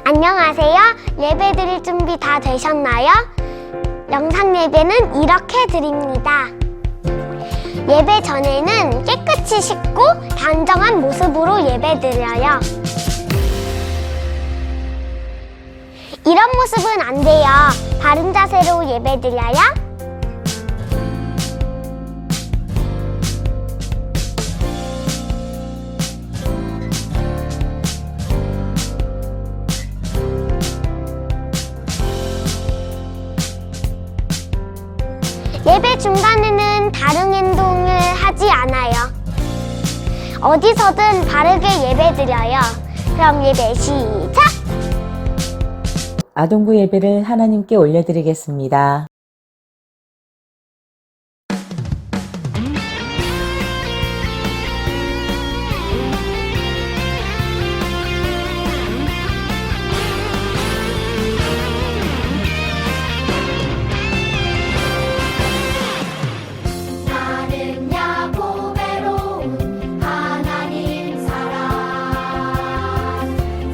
안녕하세요. 예배 드릴 준비 다 되셨나요? 영상 예배는 이렇게 드립니다. 예배 전에는 깨끗이 씻고 단정한 모습으로 예배 드려요. 이런 모습은 안 돼요. 바른 자세로 예배 드려요. 예배 중간에는 다른 행동을 하지 않아요. 어디서든 바르게 예배 드려요. 그럼 예배 시작! 아동부 예배를 하나님께 올려드리겠습니다.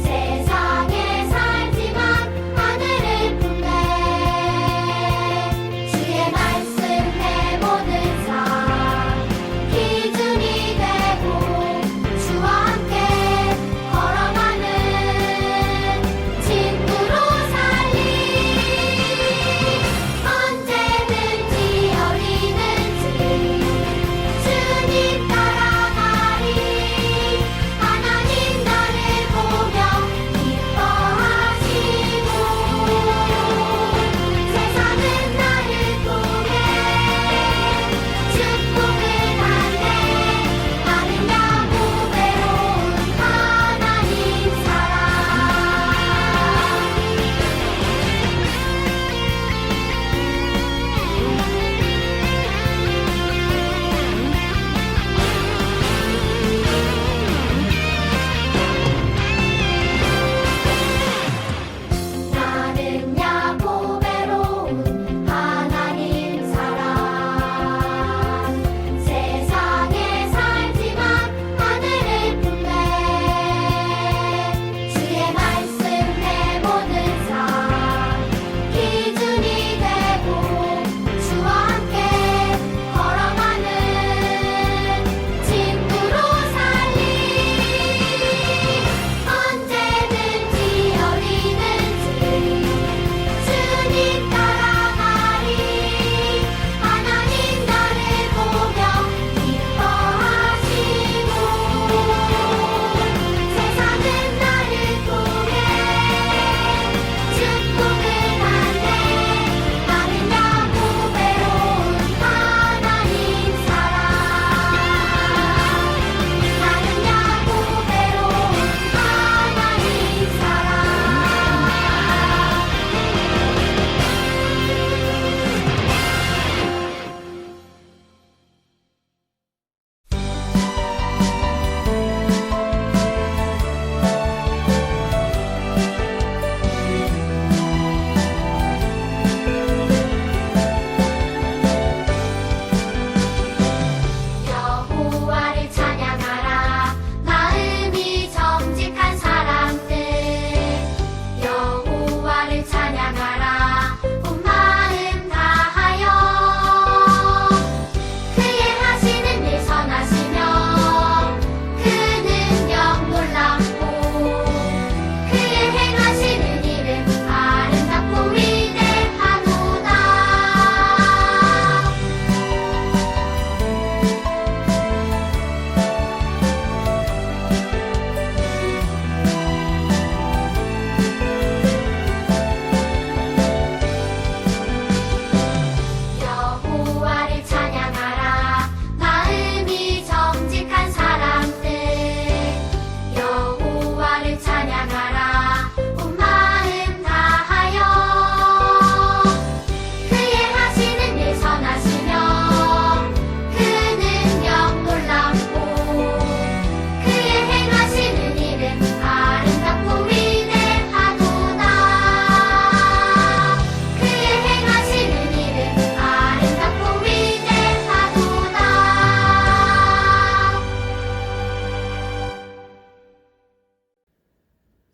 세상에 살지만 하늘을 품네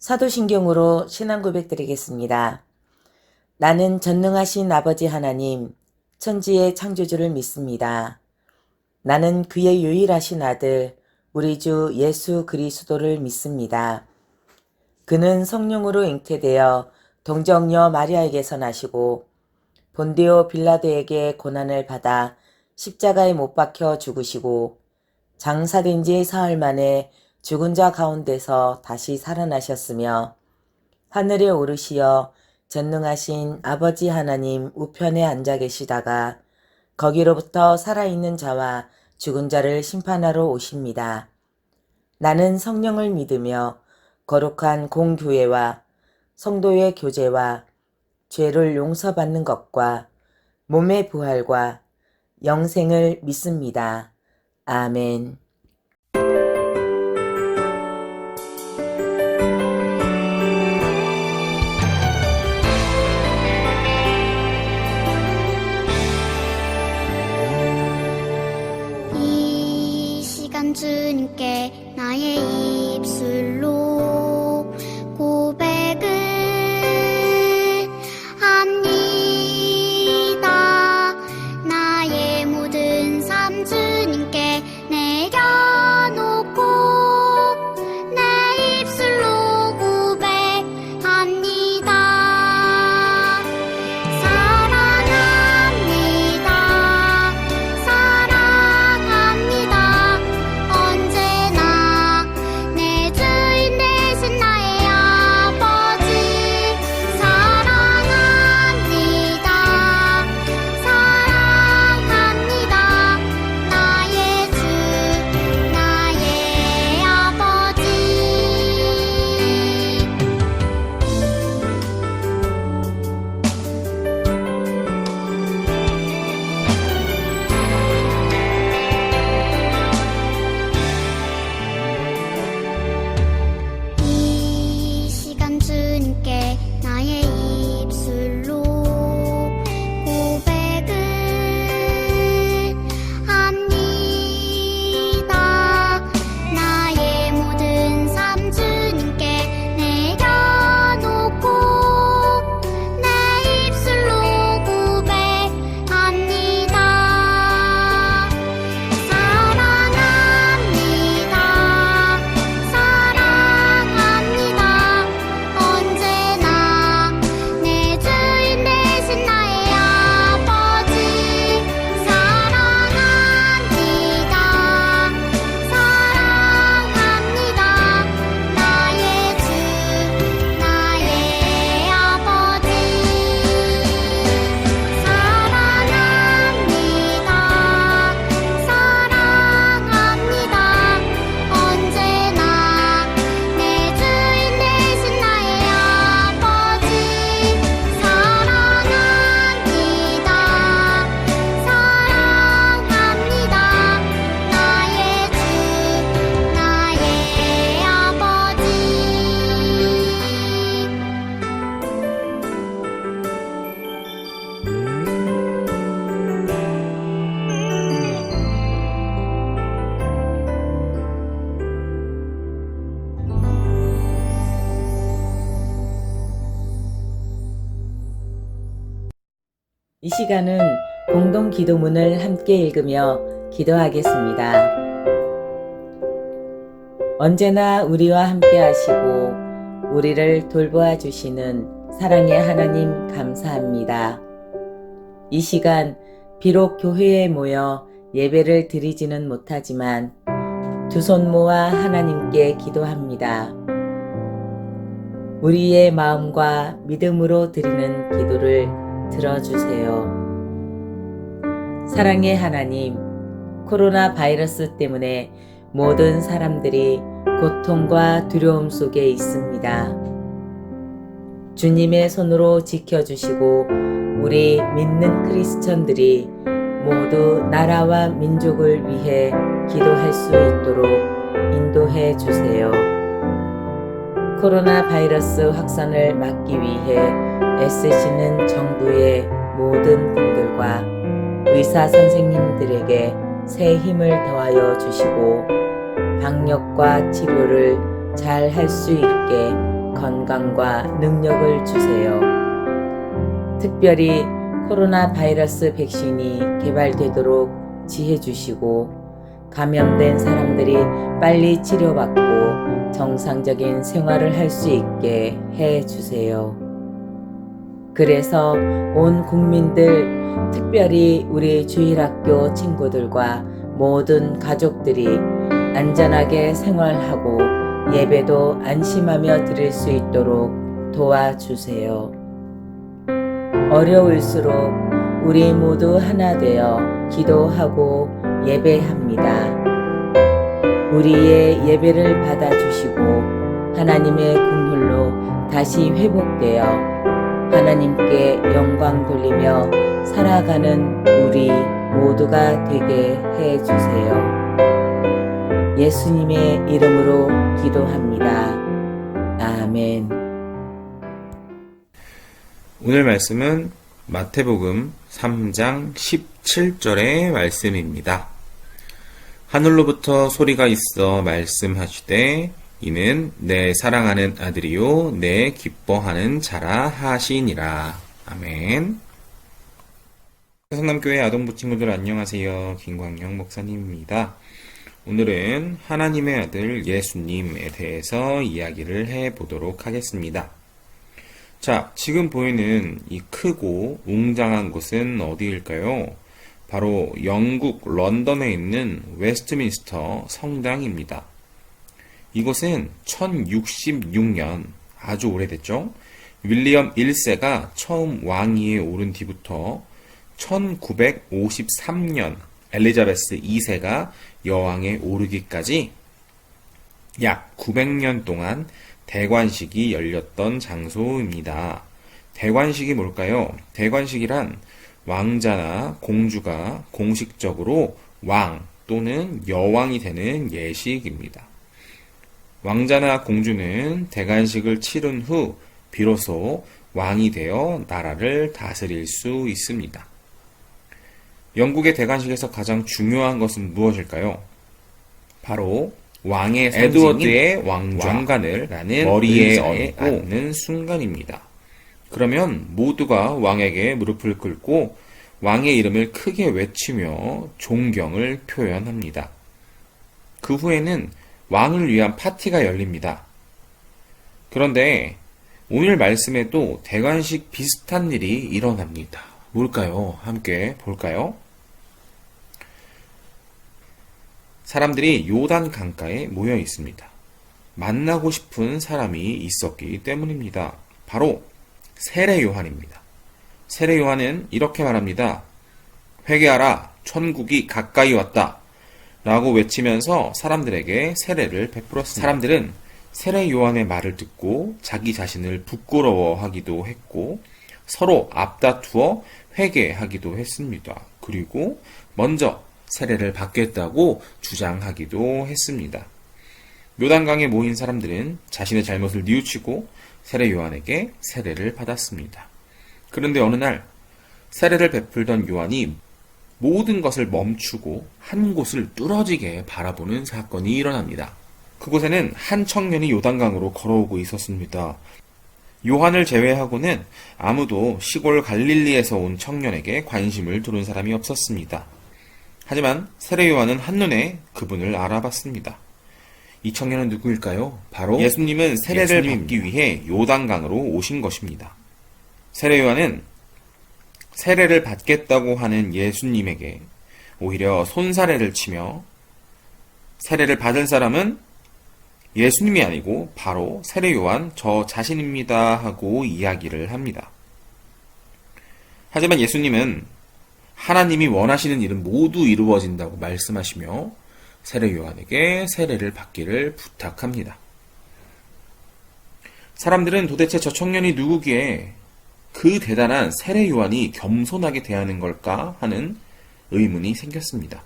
사도신경으로 신앙 고백 드리겠습니다. 나는 전능하신 아버지 하나님, 천지의 창조주를 믿습니다. 나는 그의 유일하신 아들, 우리 주 예수 그리스도를 믿습니다. 그는 성령으로 잉태되어 동정녀 마리아에게서 나시고 본디오 빌라도에게 고난을 받아 십자가에 못 박혀 죽으시고 장사된 지 사흘 만에 죽은 자 가운데서 다시 살아나셨으며 하늘에 오르시어 전능하신 아버지 하나님 우편에 앉아 계시다가 거기로부터 살아있는 자와 죽은 자를 심판하러 오십니다. 나는 성령을 믿으며 거룩한 공교회와 성도의 교제와 죄를 용서받는 것과 몸의 부활과 영생을 믿습니다. 아멘. 이 시간 주님께 나의 입술로 고백을 합니다. 나의 모든 삶 주님께 내려놓고 내 입술로 고백합니다. 사랑합니다. 사랑합니다. 언제나 내 주인 되신 나의 아버지. 사랑합니다. 사랑합니다. 나의 주, 나의 아버지. 이 시간 주님께 나의 입술로 고백을 합니다. 나의 모든 삶 주님께 내려놓고 내 입술로 고백합니다. 사랑합니다. 사랑합니다. 언제나 내 주인 되신 나의 아버지. 사랑합니다. 사랑합니다. 나의 주, 나의 아버지. 사랑합니다. 사랑합니다. 언제나 내 주인 되신 나의 아버지. 사랑합니다. 사랑합니다. 나의 주, 나의 아버지. 이 시간은 공동 기도문을 함께 읽으며 기도하겠습니다. 언제나 우리와 함께 하시고 우리를 돌보아 주시는 사랑의 하나님 감사합니다. 이 시간 비록 교회에 모여 예배를 드리지는 못하지만 두 손 모아 하나님께 기도합니다. 우리의 마음과 믿음으로 드리는 기도를 들어주세요. 사랑의 하나님, 코로나 바이러스 때문에 모든 사람들이 고통과 두려움 속에 있습니다. 주님의 손으로 지켜주시고 우리 믿는 크리스천들이 모두 나라와 민족을 위해 기도할 수 있도록 인도해 주세요. 코로나 바이러스 확산을 막기 위해 애쓰시는 정부의 모든 분들과 의사 선생님들에게 새 힘을 더하여 주시고 방역과 치료를 잘 할 수 있게 건강과 능력을 주세요. 특별히 코로나 바이러스 백신이 개발되도록 지혜 주시고 감염된 사람들이 빨리 치료받고 정상적인 생활을 할 수 있게 해 주세요. 그래서 온 국민들, 특별히 우리 주일학교 친구들과 모든 가족들이 안전하게 생활하고 예배도 안심하며 드릴 수 있도록 도와주세요. 어려울수록 우리 모두 하나 되어 기도하고 예배합니다. 우리의 예배를 받아주시고 하나님의 긍휼로 다시 회복되어 하나님께 영광 돌리며 살아가는 우리 모두가 되게 해주세요. 예수님의 이름으로 기도합니다. 아멘. 오늘 말씀은 마태복음 3장 17절의 말씀입니다. 하늘로부터 소리가 있어 말씀하시되 이는 내 사랑하는 아들이요 내 기뻐하는 자라 하시니라. 아멘. 성남교회 아동부 친구들 안녕하세요. 김광영 목사님입니다. 오늘은 하나님의 아들 예수님에 대해서 이야기를 해보도록 하겠습니다. 자, 지금 보이는 이 크고 웅장한 곳은 어디일까요? 바로 영국 런던에 있는 웨스트민스터 성당입니다. 이곳은 1066년, 아주 오래됐죠? 윌리엄 1세가 처음 왕위에 오른 뒤부터 1953년 엘리자베스 2세가 여왕에 오르기까지 약 900년 동안 대관식이 열렸던 장소입니다. 대관식이 뭘까요? 대관식이란 왕자나 공주가 공식적으로 왕 또는 여왕이 되는 예식입니다. 왕자나 공주는 대관식을 치른 후 비로소 왕이 되어 나라를 다스릴 수 있습니다. 영국의 대관식에서 가장 중요한 것은 무엇일까요? 바로 왕의 에드워드의 왕관을 머리에 얹는 순간입니다. 그러면 모두가 왕에게 무릎을 꿇고 왕의 이름을 크게 외치며 존경을 표현합니다. 그 후에는 왕을 위한 파티가 열립니다. 그런데 오늘 말씀에도 대관식 비슷한 일이 일어납니다. 뭘까요? 함께 볼까요? 사람들이 요단 강가에 모여 있습니다. 만나고 싶은 사람이 있었기 때문입니다. 바로 세례 요한입니다. 세례 요한은 이렇게 말합니다. 회개하라, 천국이 가까이 왔다 라고 외치면서 사람들에게 세례를 베풀었습니다. 사람들은 세례 요한의 말을 듣고 자기 자신을 부끄러워하기도 했고 서로 앞다투어 회개하기도 했습니다. 그리고 먼저 세례를 받겠다고 주장하기도 했습니다. 요단강에 모인 사람들은 자신의 잘못을 뉘우치고 세례 요한에게 세례를 받았습니다. 그런데 어느 날 세례를 베풀던 요한이 모든 것을 멈추고 한 곳을 뚫어지게 바라보는 사건이 일어납니다. 그곳에는 한 청년이 요단강으로 걸어오고 있었습니다. 요한을 제외하고는 아무도 시골 갈릴리에서 온 청년에게 관심을 두는 사람이 없었습니다. 하지만 세례 요한은 한눈에 그분을 알아봤습니다. 이 청년은 누구일까요? 바로 예수님은 세례를 받기 위해 요단강으로 오신 것입니다. 세례 요한은 세례를 받겠다고 하는 예수님에게 오히려 손사래를 치며 세례를 받은 사람은 예수님이 아니고 바로 세례 요한 저 자신입니다 하고 이야기를 합니다. 하지만 예수님은 하나님이 원하시는 일은 모두 이루어진다고 말씀하시며 세례 요한에게 세례를 받기를 부탁합니다. 사람들은 도대체 저 청년이 누구기에 그 대단한 세례 요한이 겸손하게 대하는 걸까 하는 의문이 생겼습니다.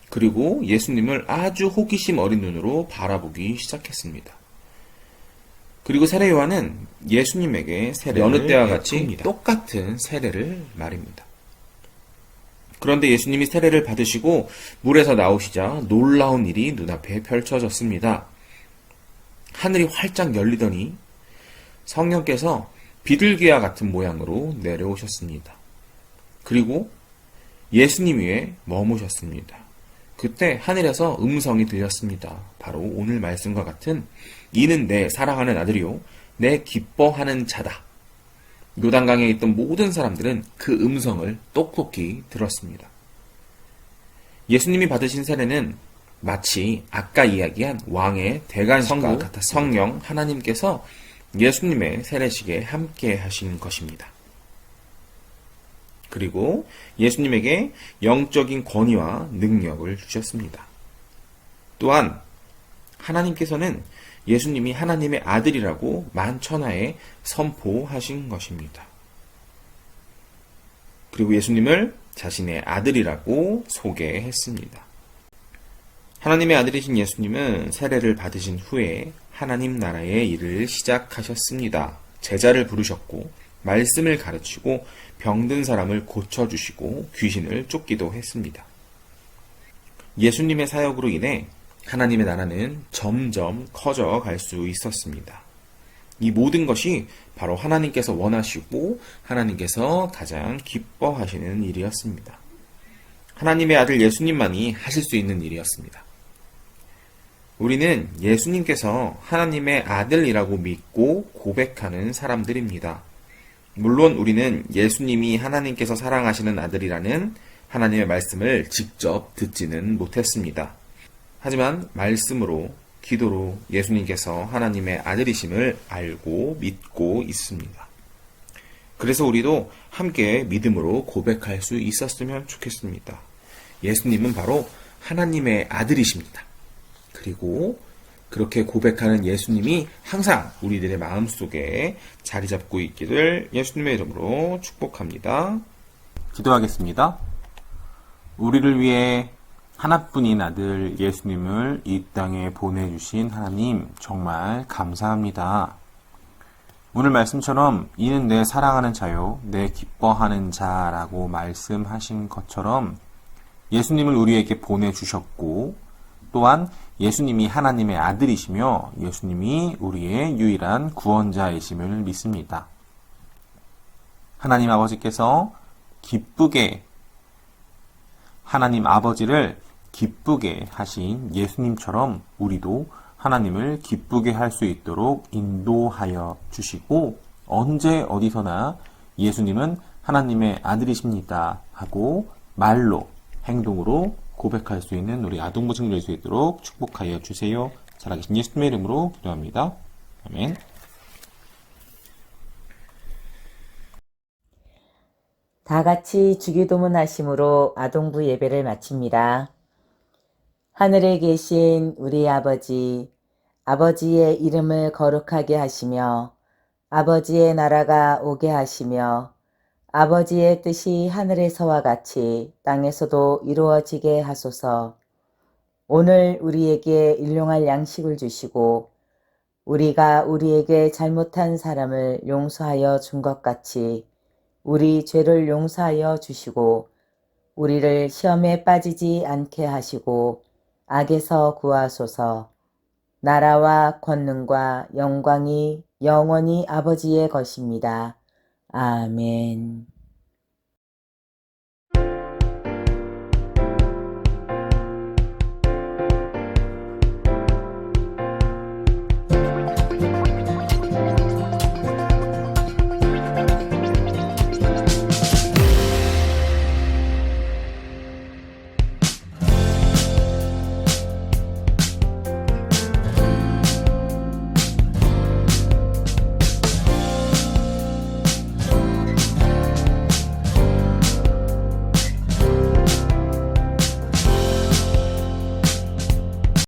그리고 예수님을 아주 호기심 어린 눈으로 바라보기 시작했습니다. 그리고 세례 요한은 예수님에게 여느 때와 같이 똑같은 세례를 말입니다. 그런데 예수님이 세례를 받으시고 물에서 나오시자 놀라운 일이 눈앞에 펼쳐졌습니다. 하늘이 활짝 열리더니 성령께서 비둘기와 같은 모양으로 내려오셨습니다. 그리고 예수님 위에 머무셨습니다. 그때 하늘에서 음성이 들렸습니다. 바로 오늘 말씀과 같은 이는 내 사랑하는 아들이요 내 기뻐하는 자다. 요단강에 있던 모든 사람들은 그 음성을 똑똑히 들었습니다. 예수님이 받으신 세례는 마치 아까 이야기한 왕의 대관식과 같았습니다. 성령 하나님께서 예수님의 세례식에 함께 하신 것입니다. 그리고 예수님에게 영적인 권위와 능력을 주셨습니다. 또한 하나님께서는 예수님이 하나님의 아들이라고 만천하에 선포하신 것입니다. 그리고 예수님을 자신의 아들이라고 소개했습니다. 하나님의 아들이신 예수님은 세례를 받으신 후에 하나님 나라의 일을 시작하셨습니다. 제자를 부르셨고 말씀을 가르치고 병든 사람을 고쳐주시고 귀신을 쫓기도 했습니다. 예수님의 사역으로 인해 하나님의 나라는 점점 커져 갈 수 있었습니다. 이 모든 것이 바로 하나님께서 원하시고 하나님께서 가장 기뻐하시는 일이었습니다. 하나님의 아들 예수님만이 하실 수 있는 일이었습니다. 우리는 예수님께서 하나님의 아들이라고 믿고 고백하는 사람들입니다. 물론 우리는 예수님이 하나님께서 사랑하시는 아들이라는 하나님의 말씀을 직접 듣지는 못했습니다. 하지만 말씀으로, 기도로 예수님께서 하나님의 아들이심을 알고 믿고 있습니다. 그래서 우리도 함께 믿음으로 고백할 수 있었으면 좋겠습니다. 예수님은 바로 하나님의 아들이십니다. 그리고 그렇게 고백하는 예수님이 항상 우리들의 마음속에 자리 잡고 있기를 예수님의 이름으로 축복합니다. 기도하겠습니다. 우리를 위해 하나뿐인 아들 예수님을 이 땅에 보내주신 하나님 정말 감사합니다. 오늘 말씀처럼 이는 내 사랑하는 자요 내 기뻐하는 자라고 말씀하신 것처럼 예수님을 우리에게 보내주셨고 또한 예수님이 하나님의 아들이시며 예수님이 우리의 유일한 구원자이심을 믿습니다. 하나님 아버지께서 기쁘게 하나님 아버지를 기쁘게 하신 예수님처럼 우리도 하나님을 기쁘게 할 수 있도록 인도하여 주시고 언제 어디서나 예수님은 하나님의 아들이십니다 하고 말로 행동으로 고백할 수 있는 우리 아동부 친구들 될 수 있도록 축복하여 주세요. 살아계신 예수님의 이름으로 기도합니다. 아멘. 다 같이 주기도문 하심으로 아동부 예배를 마칩니다. 하늘에 계신 우리 아버지, 아버지의 이름을 거룩하게 하시며 아버지의 나라가 오게 하시며 아버지의 뜻이 하늘에서와 같이 땅에서도 이루어지게 하소서. 오늘 우리에게 일용할 양식을 주시고 우리가 우리에게 잘못한 사람을 용서하여 준 것 같이 우리 죄를 용서하여 주시고 우리를 시험에 빠지지 않게 하시고 악에서 구하소서. 나라와 권능과 영광이 영원히 아버지의 것입니다. 아멘.